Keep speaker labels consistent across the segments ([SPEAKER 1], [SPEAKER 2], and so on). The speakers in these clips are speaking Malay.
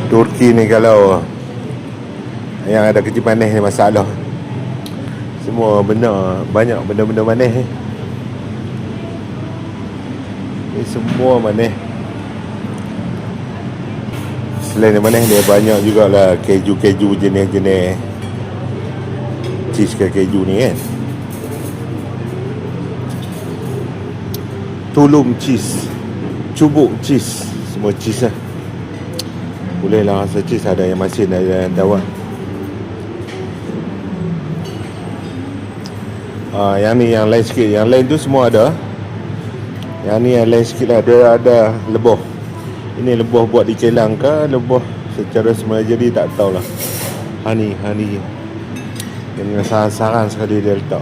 [SPEAKER 1] Turki ni kalau yang ada kecil manis ni masalah. Semua benda, banyak benda-benda manis ni. Ni semua manis. Selain dari manis, dia banyak jugalah keju-keju jenis-jenis cheese ke keju ni kan. Tulum cheese, cubuk cheese, semua cheese lah. Boleh lah rasa cheese, ada yang masin, ada yang tawar. Yang ni yang lain sikit. Yang lain tu semua ada. Yang ni yang lain sikit lah. Dia ada lebah. Ini lebah buat di Kelang ke lebah secara semula jadi tak tahulah. Honey yang sarang-sarang sekali dia letak.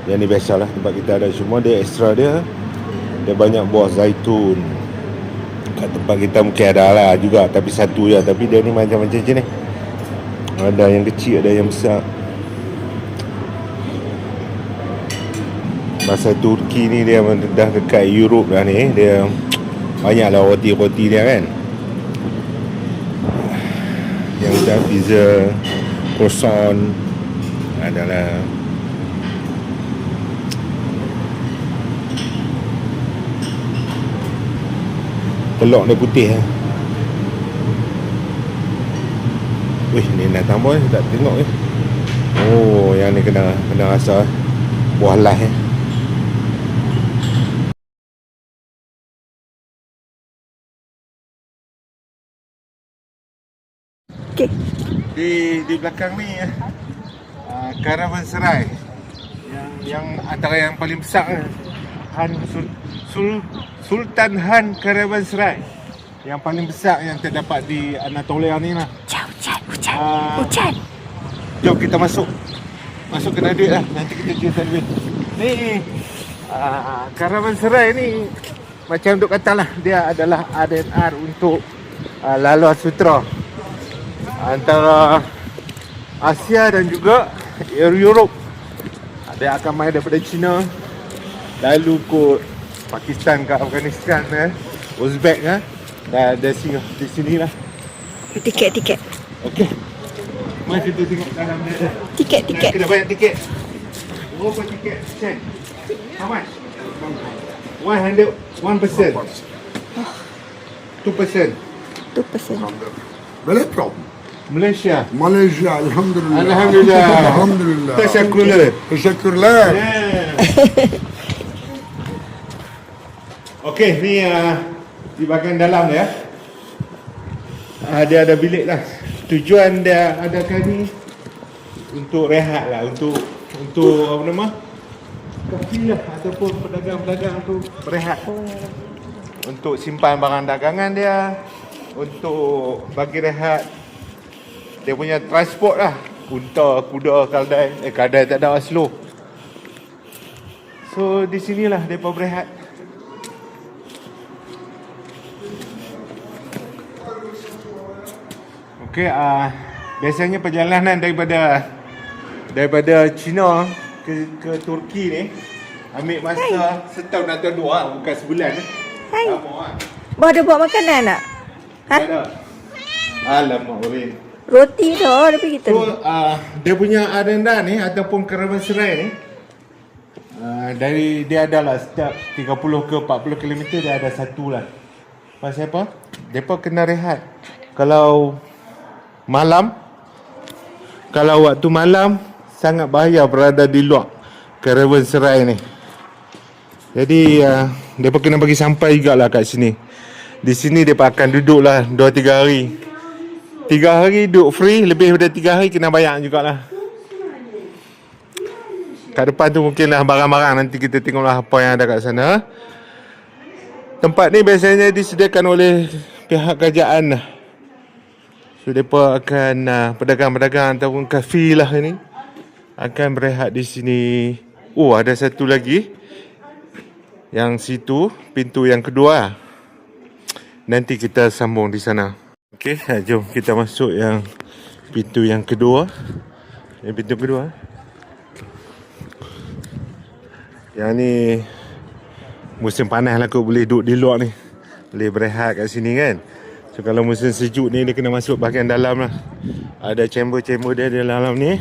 [SPEAKER 1] Yang ni biasalah tempat kita ada. Cuma dia extra dia banyak buah zaitun. Kat tempat kita mungkin ada lah juga, tapi satu je. Tapi dia ni macam-macam je ni. Ada yang kecil, ada yang besar. Masa Turki ni dia dah dekat Europe dah ni. Dia banyaklah roti-roti dia kan. Yang dah pizza, croissant, adalah telur dia putih lah. Wih, ni nak tambah tak tengok ni. Oh, yang ni kena rasa buah las .
[SPEAKER 2] Okay.
[SPEAKER 1] Di belakang ni Karavanserai yang antara yang paling besar Sultan Han Karavanserai yang paling besar yang terdapat di Anatolia ni lah. Hujan. Jom kita masuk kena duit lah, nanti kita cerita lebih. Ni Karavanserai ni macam duk kata lah, dia adalah ADNR untuk laluan sutra antara Asia dan juga Europe. Dia akan main daripada China lalu ke Pakistan, ke Afghanistan, Uzbek dan ada di sini lah.
[SPEAKER 2] Tiket.
[SPEAKER 1] Okey. Mari kita tengok dalam dia.
[SPEAKER 2] Tiket.
[SPEAKER 1] Kena bayar tiket. Berapa tiket? Sen. How much? 1%. 2%.
[SPEAKER 3] بلد رعب
[SPEAKER 1] Malaysia.
[SPEAKER 3] Alhamdulillah. Teşekkürler.
[SPEAKER 1] Okey, ni di bahagian dalam dia. Dia ada bilik lah. Tujuan dia adakan ni untuk rehat lah, untuk apa nama, kafe lah, ataupun pedagang-pedagang tu berehat, untuk simpan barang dagangan dia, untuk bagi rehat. Dia punya transport lah, unta, kuda, kadai tak ada slow. So di sinilah mereka berehat. Okey, biasanya perjalanan daripada China ke Turki ni ambil masa setahun atau dua, bukan sebulan.
[SPEAKER 2] Hai.
[SPEAKER 1] Lama lah.
[SPEAKER 2] Bah ada buat makanan tak?
[SPEAKER 1] Ada. Alamak, boleh.
[SPEAKER 2] Roti tu tapi kita.
[SPEAKER 1] So dia punya arenda ni ataupun Karavanserai ni, dari dia adalah setiap 30 ke 40 km dia ada satu lah. Pasal apa? Mereka kena rehat. Kalau waktu malam sangat bahaya berada di luar Karavanserai ni. Jadi mereka kena bagi sampai jugalah kat sini. Di sini mereka akan duduk lah 2-3 hari. 3 hari duduk free, lebih daripada 3 hari kena bayar jugalah. Kat depan tu mungkin lah barang-barang, nanti kita tengoklah apa yang ada kat sana. Tempat ni biasanya disediakan oleh pihak kerajaan lah. So mereka akan pedagang-pedagang ataupun kafe lah ni akan berehat di sini. Oh, ada satu lagi. Yang situ pintu yang kedua. Nanti kita sambung di sana. Okey, jom kita masuk yang pintu yang kedua. Yang ni musim panas lah, kau boleh duduk di luar ni, boleh berehat kat sini kan. So kalau musim sejuk ni dia kena masuk bahagian dalam lah. Ada chamber-chamber dia di dalam ni.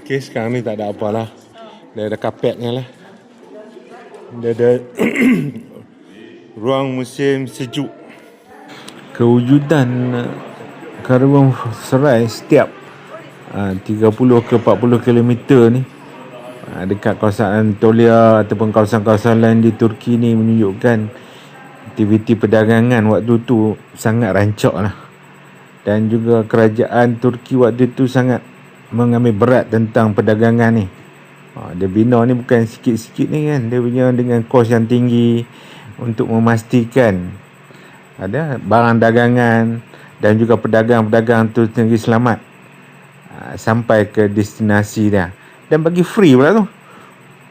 [SPEAKER 1] Okay, sekarang ni tak ada apa lah. Dia ada kapetnya lah. Dia ada ruang musim sejuk. Kewujudan karavanserai setiap 30 ke 40 km ni dekat kawasan Anatolia ataupun kawasan-kawasan lain di Turki ni menunjukkan aktiviti perdagangan waktu tu sangat rancak lah. Dan juga kerajaan Turki waktu tu sangat mengambil berat tentang perdagangan ni. Dia bina ni bukan sikit-sikit ni kan. Dia punya dengan kos yang tinggi untuk memastikan ada barang dagangan dan juga pedagang-pedagang tu sendiri selamat sampai ke destinasi dia. Dan bagi free pula tu.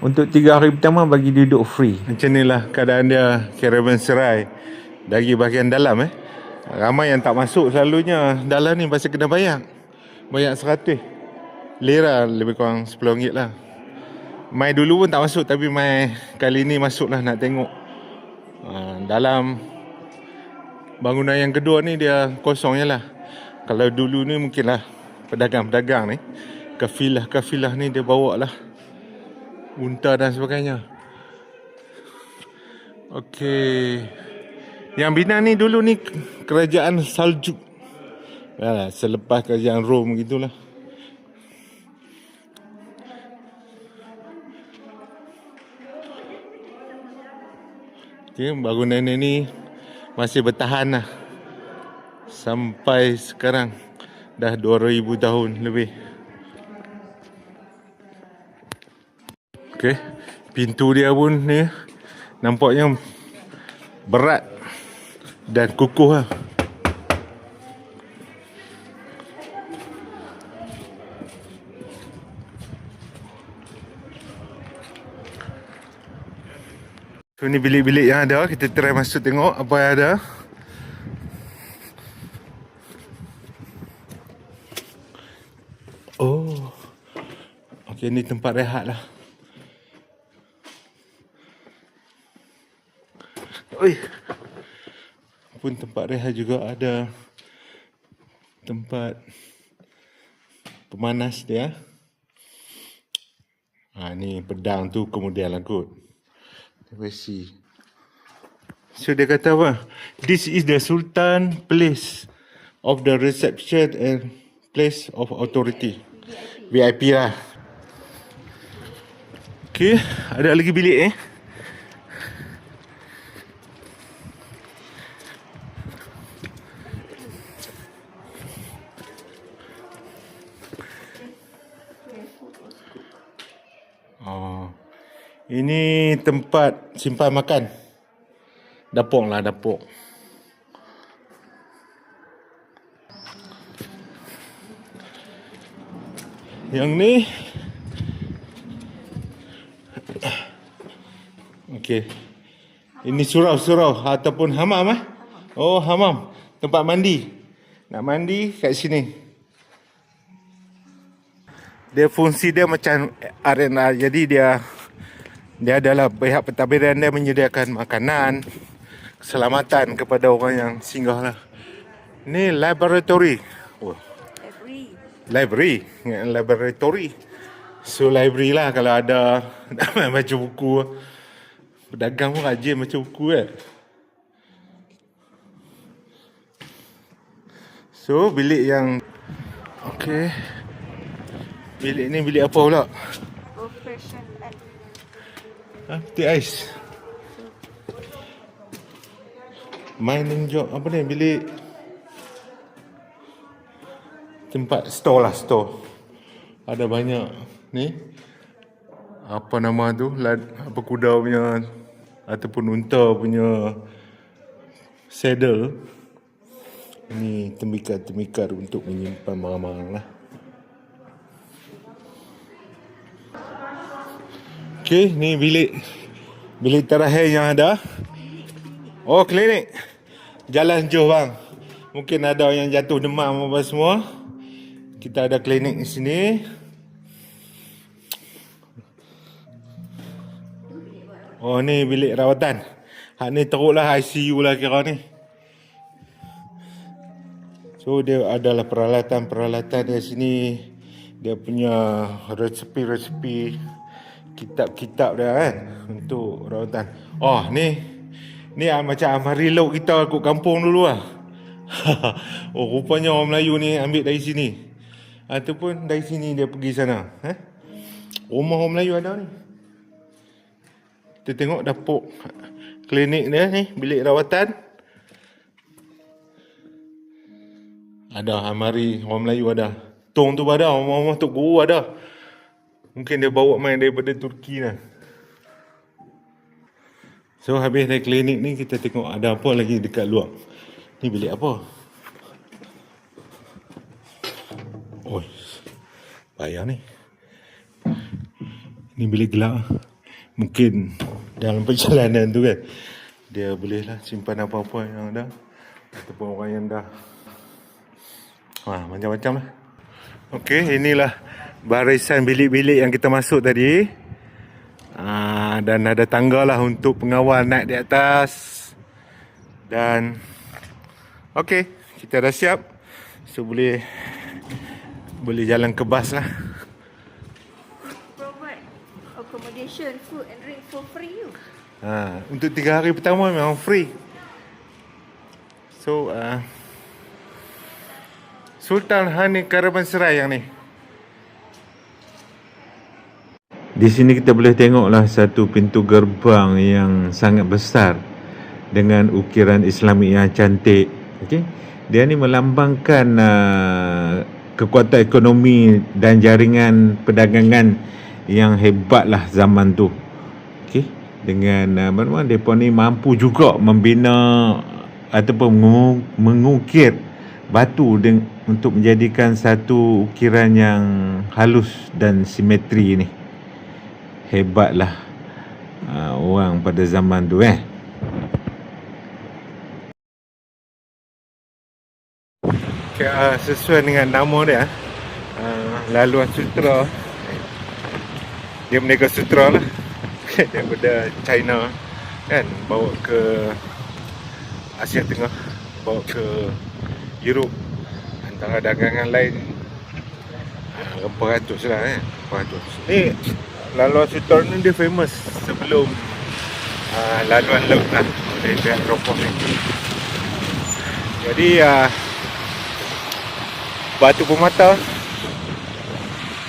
[SPEAKER 1] Untuk 3 hari pertama bagi duduk free. Macam ni lah keadaan dia caravanserai dari bahagian dalam Ramai yang tak masuk selalunya dalam ni pasal kena bayar. Bayar 100 lira, lebih kurang RM10 lah. Mai dulu pun tak masuk, tapi mai kali ni masuk lah nak tengok. Dalam bangunan yang kedua ni dia kosong je lah. Kalau dulu ni mungkin lah pedagang-pedagang ni, kafilah-kafilah ni dia bawa lah unta dan sebagainya. Okey. Yang bina ni dulu ni kerajaan Saljuk. Selepas kerajaan Rom gitulah. Okay, bangunan ini masih bertahan lah sampai sekarang. Dah 2000 tahun lebih. Okay, pintu dia pun ni nampaknya berat dan kukuh lah. So ni bilik-bilik yang ada. Kita try masuk tengok apa yang ada. Oh, okay, ni tempat rehat lah. Oi, pun tempat rehat juga ada. Tempat pemanas dia. Ni pedang tu kemudian lah kot. Let's see. So dia kata apa? This is the Sultan place of the reception and place of authority. VIP lah. Okay, ada lagi bilik Ini tempat simpan makan. Dapur lah, dapur. Yang ni okey. Ini surau-surau ataupun hamam Oh, hamam. Tempat mandi. Nak mandi kat sini. Dia fungsi dia macam arena. Jadi dia adalah pihak pentadbiran dia menyediakan makanan, keselamatan kepada orang yang singgah lah. Ni laboratory. Laboratory. So library lah kalau ada baca buku. Pedagang pun rajin baca buku So bilik yang okey. Bilik ni bilik apa pula? Peti ais. Mining job. Apa ni? Bilik tempat store lah, store. Ada banyak ni. Apa nama tu? Apa kuda punya ataupun unta punya saddle. Ni tembikar-tembikar untuk menyimpan barang-barang lah. Okey, ni bilik terakhir yang ada. Oh, klinik. Jalan jauh bang. Mungkin ada yang jatuh demam apa semua. Kita ada klinik di sini. Oh ni bilik rawatan. Hak ni teruklah ICU lah kira ni. So dia adalah peralatan-peralatan di sini. Dia punya resepi-resepi, kitab-kitab dia kan untuk rawatan. Oh ni macam amari lauk kita kat kampung dulu lah. Oh rupanya orang Melayu ni ambil dari sini. Ataupun dari sini dia pergi sana. Rumah orang Melayu ada ni. Kita tengok dapur klinik dia ni, bilik rawatan. Ada almari orang Melayu ada. Tong tu ada, orang Tok Guru ada. Mungkin dia bawa main daripada Turki lah. So habis dari klinik ni kita tengok ada apa lagi dekat luar. Ni bilik apa? Oh, payah ni. Ni bilik gelap. Mungkin dalam perjalanan tu kan dia bolehlah simpan apa-apa yang ada. Ataupun orang yang dah macam-macam lah. Okey, inilah barisan bilik-bilik yang kita masuk tadi. Dan ada tangga lah untuk pengawal naik di atas. Dan okey, kita dah siap. So boleh jalan ke bas lah.
[SPEAKER 2] Provide accommodation, food and drink for free you.
[SPEAKER 1] Untuk 3 hari pertama memang free. So Sultan Hani Karavanserai yang ni. Di sini kita boleh tengoklah satu pintu gerbang yang sangat besar dengan ukiran Islami yang cantik. Okey. Dia ni melambangkan kekuatan ekonomi dan jaringan perdagangan yang hebatlah zaman tu. Okey. Dengan mereka ni mampu juga membina ataupun mengukir batu untuk menjadikan satu ukiran yang halus dan simetri ni. Hebatlah orang pada zaman tu sesuai dengan nama dia, laluan sutera. Dia meniaga sutera lah daripada China kan, bawa ke Asia Tengah, bawa ke Europe. Antara dagangan lain Rempah-ratus lah Rempah-ratus. Ni laluan sutera ni dia famous sebelum laluan laut lah oleh pihak Eropah ni. Jadi batu permata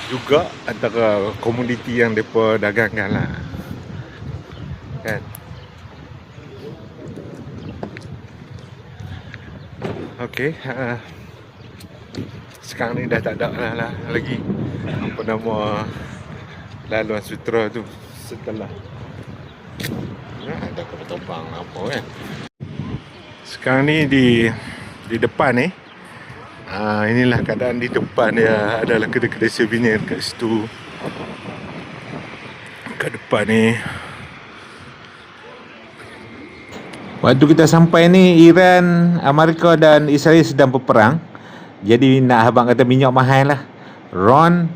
[SPEAKER 1] juga antara komoditi yang mereka dagangkan lah kan. Okey, sekarang ni dah tak ada lah lagi apa nama laluan sutera tu setelah ada kapal terbang apa kan. Sekarang ni di depan ni, inilah keadaan di depan dia. Adalah kedai-kedai souvenir kat situ. Kat depan ni, waktu kita sampai ni, Iran, Amerika dan Israel sedang berperang. Jadi nak abang kata minyak mahal lah. RON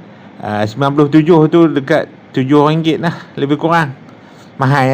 [SPEAKER 1] 97 tu dekat RM7 lah, lebih kurang. Mahal